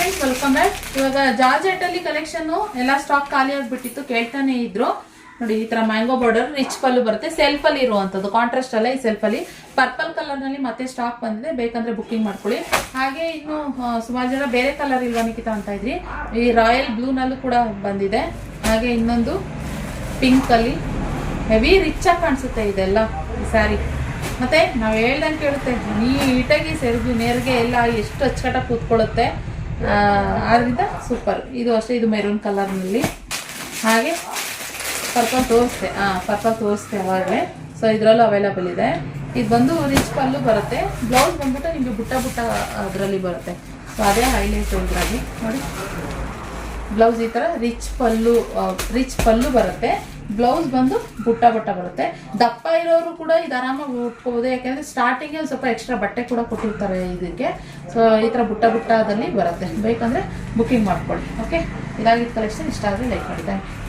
Friends, welcome back. ಇವಾಗ georgette ಅಲ್ಲಿ collection ಎಲ್ಲ ಸ್ಟಾಕ್ ಖಾಲಿ ಆಗ್ಬಿಟ್ಟಿತ್ತು, ಕೇಳ್ತಾನೆ ಇದ್ರು. ನೋಡಿ, ಈ ತರ ಮ್ಯಾಂಗೋ ಬಾರ್ಡರ್ ರಿಚ್ ಪಲ್ಲು ಬರುತ್ತೆ. ಸೆಲ್ಫ್ ಅಲ್ಲಿ ಇರುವಂತದ್ದು, ಕಾಂಟ್ರಾಸ್ಟ್ ಅಲ್ಲ. ಈ ಸೆಲ್ಫ್ ಅಲ್ಲಿ ಪರ್ಪಲ್ ಕಲರ್ ನಲ್ಲಿ ಮತ್ತೆ ಸ್ಟಾಕ್ ಬಂದಿದೆ, ಬೇಕಂದ್ರೆ ಬುಕ್ಕಿಂಗ್ ಮಾಡ್ಕೊಳ್ಳಿ. ಹಾಗೆ ಇನ್ನು ಸುಮಾರು ಜನ ಬೇರೆ ಕಲರ್ ಇಲ್ವಾ ನಿಖಿತಾ ಅಂತ ಇದ್ರಿ. ಈ ರಾಯಲ್ ಬ್ಲೂ ನಲ್ಲೂ ಕೂಡ ಬಂದಿದೆ. ಹಾಗೆ ಇನ್ನೊಂದು ಪಿಂಕ್ ಅಲ್ಲಿ ಹೆವಿ ರಿಚ್ ಆಗಿ ಕಾಣಿಸುತ್ತೆ ಇದೆಲ್ಲ ಈ ಸ್ಯಾರಿ. ಮತ್ತೆ ನಾವು ಹೇಳ್ದಂಗೆ ಕೇಳುತ್ತೆ, ನೀಟಾಗಿ ಸೆರಗು ನೇರಿಗೆ ಎಲ್ಲ ಎಷ್ಟು ಅಚ್ಚುಕಟ್ಟಾಗಿ ಕೂತ್ಕೊಳ್ಳುತ್ತೆ. ಆದ್ರಿಂದ ಸೂಪರ್. ಇದು ಅಷ್ಟೇ, ಇದು ಮೆರೂನ್ ಕಲರ್ನಲ್ಲಿ. ಹಾಗೆ ಪರ್ಪಲ್ ತೋರಿಸ್ತೆ ಅವಾಗಲೇ. ಸೊ ಇದರಲ್ಲೂ ಅವೈಲಬಲ್ ಇದೆ. ಇದು ಬಂದು ರಿಚ್ ಪಲ್ಲು ಬರುತ್ತೆ. ಬ್ಲೌಸ್ ಬಂದ್ಬಿಟ್ಟು ನಿಮಗೆ ಬುಟ್ಟ ಅದರಲ್ಲಿ ಬರುತ್ತೆ. ಸೊ ಅದೇ ಹೈಲೈಟ್ ಇದರಲ್ಲಿ ನೋಡಿ. ಬ್ಲೌಸ್ ಈ ಥರ ರಿಚ್ ಪಲ್ಲು ಬರುತ್ತೆ. ಬ್ಲೌಸ್ ಬಂದು ಬುಟ್ಟ ಬರುತ್ತೆ. ದಪ್ಪ ಇರೋರು ಕೂಡ ಇದು ಆರಾಮಾಗಿ ಉಟ್ಕೋಬಹುದು, ಯಾಕೆಂದ್ರೆ ಸ್ಟಾರ್ಟಿಂಗ್ ಸ್ವಲ್ಪ ಎಕ್ಸ್ಟ್ರಾ ಬಟ್ಟೆ ಕೂಡ ಕೊಟ್ಟಿರ್ತಾರೆ ಇದಕ್ಕೆ. ಸೊ ಈ ತರ ಬುಟ್ಟದಲ್ಲಿ ಬರುತ್ತೆ. ಬೇಕಂದ್ರೆ ಬುಕ್ಕಿಂಗ್ ಮಾಡ್ಕೊಳ್ಳಿ. ಓಕೆ, ಇದಾಗಿದ್ದ ಕಲೆಕ್ಷನ್ ಇಷ್ಟ ಆದರೆ ಲೈಕ್ ಮಾಡಿ. Thank you.